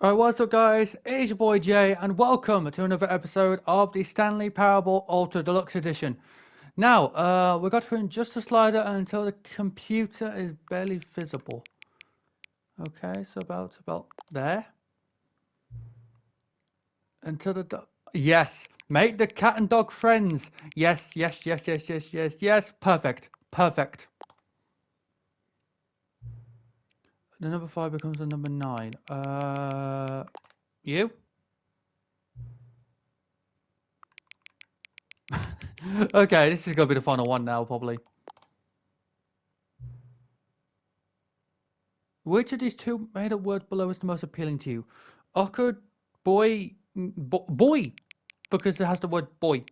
Alright, what's up guys, it's your boy Jay and welcome to another episode of the Stanley Parable Ultra Deluxe Edition. Now, we got to adjust the slider until the computer is barely visible. Okay, so about there. Until the yes, make the cat and dog friends. Yes, perfect. The number 5 becomes the number 9. You? Okay, this is gonna be the final one now, probably. Which of these two made-up words below is the most appealing to you? Awkward, boy, boy, because it has the word boy,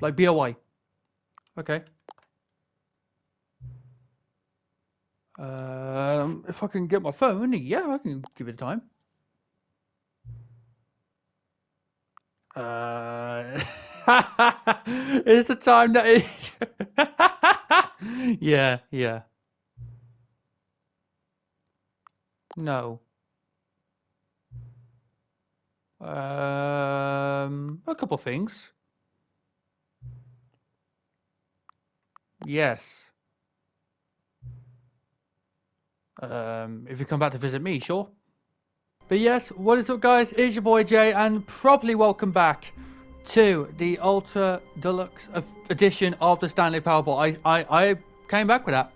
like B-O-Y. Okay. If I can get my phone, yeah, I can give it a time. It's the time that it... Yeah. No. A couple things. Yes. If you come back to visit me, sure. But yes, what is up guys, it's your boy Jay and properly welcome back to the Ultra Deluxe edition of the Stanley Parable. I came back with that.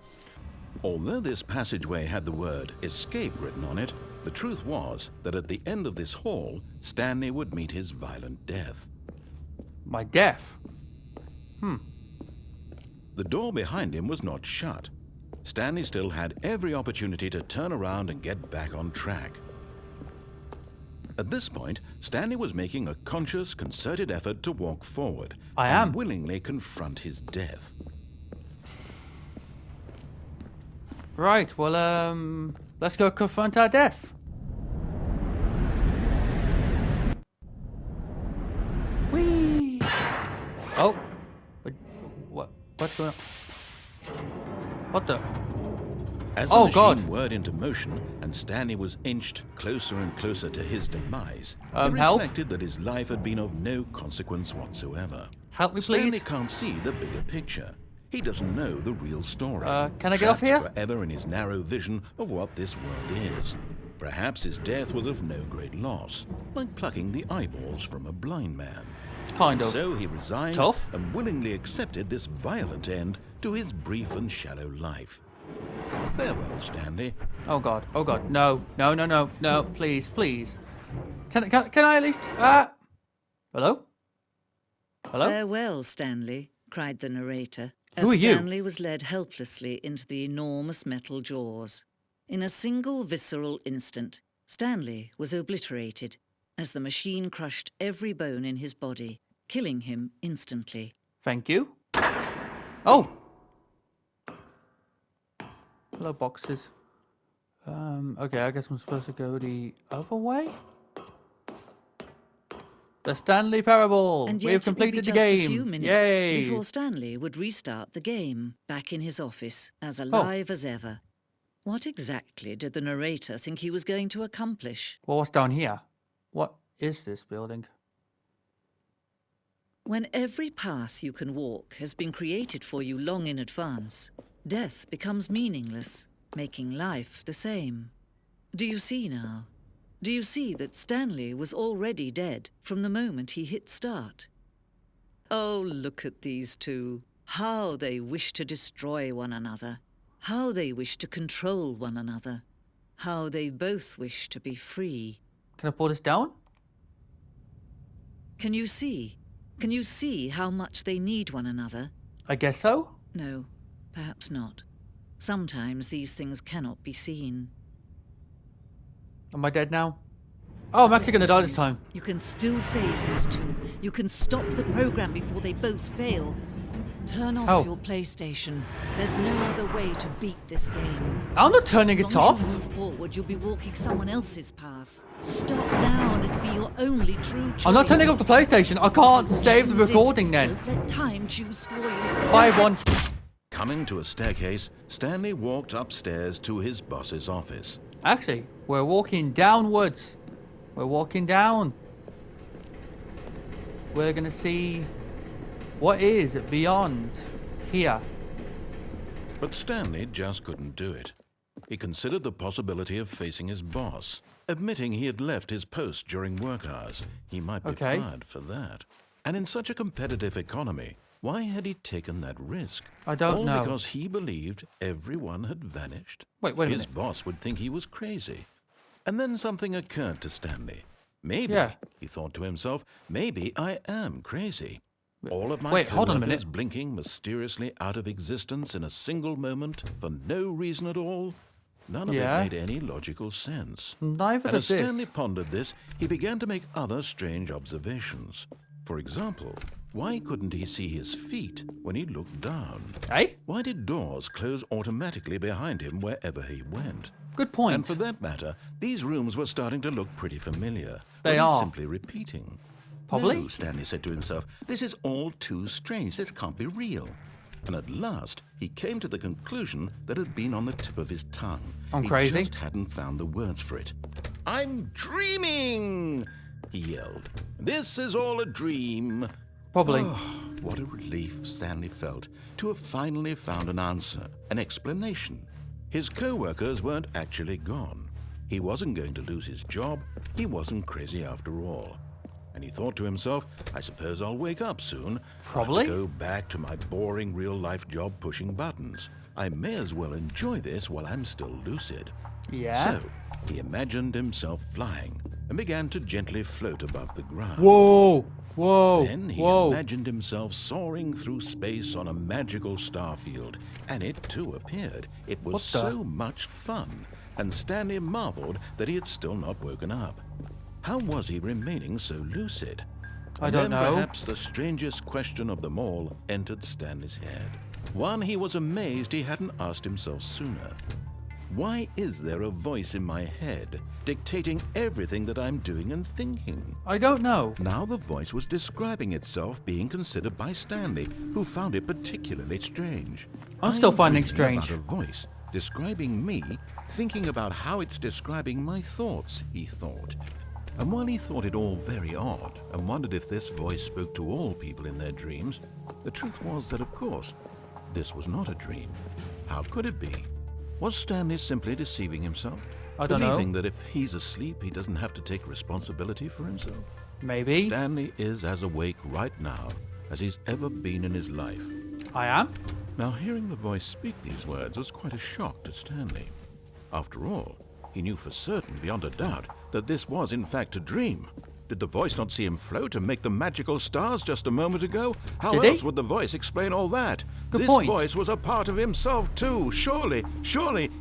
Although this passageway had the word escape written on it, the truth was that at the end of this hall, Stanley would meet his violent death. My death? The door behind him was not shut. Stanley still had every opportunity to turn around and get back on track. At this point, Stanley was making a conscious, concerted effort to walk forward and willingly confront his death. Right, well, let's go confront our death. Whee! Oh, what's going on? What the? As the machine whirred into motion and Stanley was inched closer and closer to his demise, he reflected that his life had been of no consequence whatsoever. Help me, please. Stanley can't see the bigger picture. He doesn't know the real story. Can I get off here? Forever in his narrow vision of what this world is. Perhaps his death was of no great loss, like plucking the eyeballs from a blind man. Kind of. So he resigned and willingly accepted this violent end to his brief and shallow life. Farewell, Stanley. Oh god, no, please. Can I at least, hello? Farewell, Stanley, cried the narrator, as Who are you? Stanley was led helplessly into the enormous metal jaws. In a single visceral instant, Stanley was obliterated as the machine crushed every bone in his body, killing him instantly. Thank you. Oh! Hello, boxes. Okay, I guess I'm supposed to go the other way? The Stanley Parable! And We have yet it would be completed the just game! a few minutes Yay! before Stanley would restart the game, back in his office, as alive as ever. What exactly did the narrator think he was going to accomplish? Well, what's down here? What is this building? When every path you can walk has been created for you long in advance, death becomes meaningless, making life the same. Do you see now? Do you see that Stanley was already dead from the moment he hit start? Oh, look at these two. How they wish to destroy one another. How they wish to control one another. How they both wish to be free. Can I pull this down? Can you see? Can you see how much they need one another? I guess so. No, perhaps not. Sometimes these things cannot be seen. Am I dead now? Oh, I'm actually gonna die this time. You can still save these two. You can stop the program before they both fail. Turn off your PlayStation. There's no other way to beat this game. I'm not turning it off. As long as you move forward, you'll be walking someone else's path. Stop now and it'll be your only true choice. I'm not turning off the PlayStation. I can't save the recording then. Don't let time choose for you. 5-1. Coming to a staircase, Stanley walked upstairs to his boss's office. Actually, we're walking downwards. We're walking down. We're going to see what is beyond here. But Stanley just couldn't do it. He considered the possibility of facing his boss, admitting he had left his post during work hours. He might be fired for that. And in such a competitive economy, why had he taken that risk? I don't know. All because he believed everyone had vanished? Wait a minute. His boss would think he was crazy. And then something occurred to Stanley. Maybe, he thought to himself, maybe I am crazy. All of my co-workers blinking mysteriously out of existence in a single moment for no reason at all. None of it made any logical sense. Neither and does as Stanley pondered this, he began to make other strange observations. For example, why couldn't he see his feet when he looked down? Why did doors close automatically behind him wherever he went? Good point. And for that matter, these rooms were starting to look pretty familiar. They are. Simply repeating. Probably. No, Stanley said to himself, this is all too strange. This can't be real. And at last, he came to the conclusion that had been on the tip of his tongue. I'm crazy. He just hadn't found the words for it. I'm dreaming, he yelled. This is all a dream. Probably. Oh, what a relief Stanley felt to have finally found an answer, an explanation. His co-workers weren't actually gone. He wasn't going to lose his job. He wasn't crazy after all. And he thought to himself, I suppose I'll wake up soon. Probably. I'll go back to my boring real-life job pushing buttons. I may as well enjoy this while I'm still lucid. Yeah. So, he imagined himself flying and began to gently float above the ground. Whoa! Whoa! Then he imagined himself soaring through space on a magical starfield, and it too appeared. It was so much fun, and Stanley marveled that he had still not woken up. How was he remaining so lucid? I don't know. Perhaps the strangest question of them all entered Stanley's head. One he was amazed he hadn't asked himself sooner. Why is there a voice in my head dictating everything that I'm doing and thinking? I don't know. Now the voice was describing itself being considered by Stanley, who found it particularly strange. I'm still finding it dreaming strange. about a voice describing me, thinking about how it's describing my thoughts, he thought. And while he thought it all very odd and wondered if this voice spoke to all people in their dreams, the truth was that, of course, this was not a dream. How could it be? Was Stanley simply deceiving himself? I don't know. Believing that if he's asleep, he doesn't have to take responsibility for himself? Maybe. Stanley is as awake right now as he's ever been in his life. I am? Now, hearing the voice speak these words was quite a shock to Stanley. After all, he knew for certain, beyond a doubt, that this was in fact a dream. Did the voice not see him float and make the magical stars just a moment ago? How else would the voice explain all that? This voice was a part of himself too. Surely,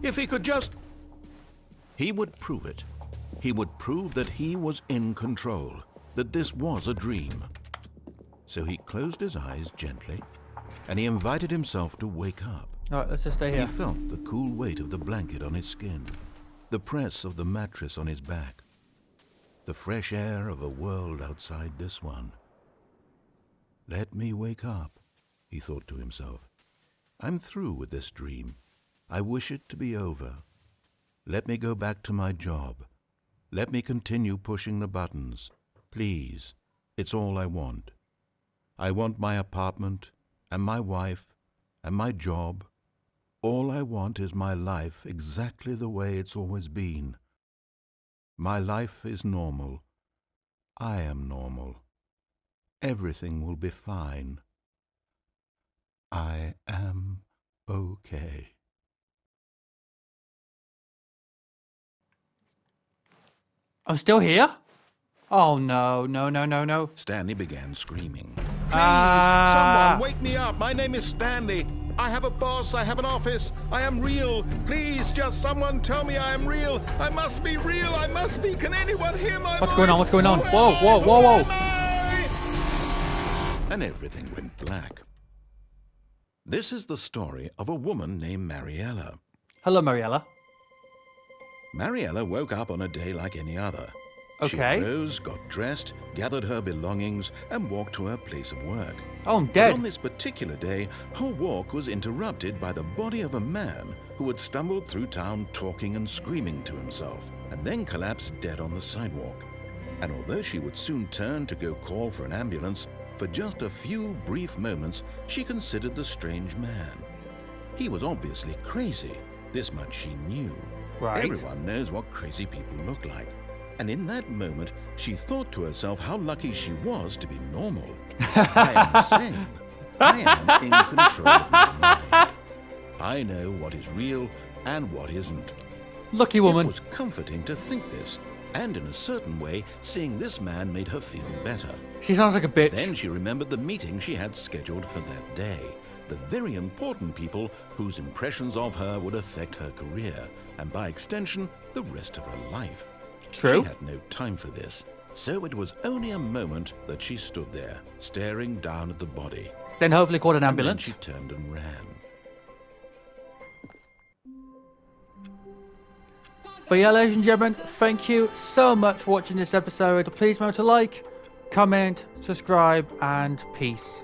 if he could just... He would prove it. He would prove that he was in control, that this was a dream. So he closed his eyes gently, and he invited himself to wake up. All right, let's just stay here. He felt the cool weight of the blanket on his skin, the press of the mattress on his back, the fresh air of a world outside this one. Let me wake up, he thought to himself. I'm through with this dream. I wish it to be over. Let me go back to my job. Let me continue pushing the buttons. Please, it's all I want. I want my apartment, and my wife, and my job. All I want is my life exactly the way it's always been. My life is normal. I am normal. Everything will be fine. I am okay. I'm still here? Oh no, no, no, no, no. Stanley began screaming. Please, someone wake me up. My name is Stanley. I have a boss. I have an office. I am real. Please, just someone tell me I am real. I must be real. I must be. Can anyone hear my voice? What's going on? What's going on? Whoa, whoa, whoa, whoa. And everything went black. This is the story of a woman named Mariella. Hello, Mariella. Mariella woke up on a day like any other. Okay. She rose, got dressed, gathered her belongings, and walked to her place of work. Oh, I'm But dead. on this particular day, her walk was interrupted by the body of a man who had stumbled through town talking and screaming to himself, and then collapsed dead on the sidewalk. And although she would soon turn to go call for an ambulance, for just a few brief moments she considered the strange man. He was obviously crazy, this much she knew. Right. Everyone knows what crazy people look like. And in that moment, she thought to herself how lucky she was to be normal. I am sane. I am in control of my mind. I know what is real and what isn't. Lucky It woman. was comforting to think this, and in a certain way, seeing this man made her feel better. She sounds like a bitch. Then she remembered the meeting she had scheduled for that day. The very important people whose impressions of her would affect her career, and by extension, the rest of her life. True. She had no time for this, so it was only a moment that she stood there, staring down at the body. Then hopefully called an And then ambulance. she turned and ran. But yeah, ladies and gentlemen, thank you so much for watching this episode. Please remember to like, comment, subscribe, and peace.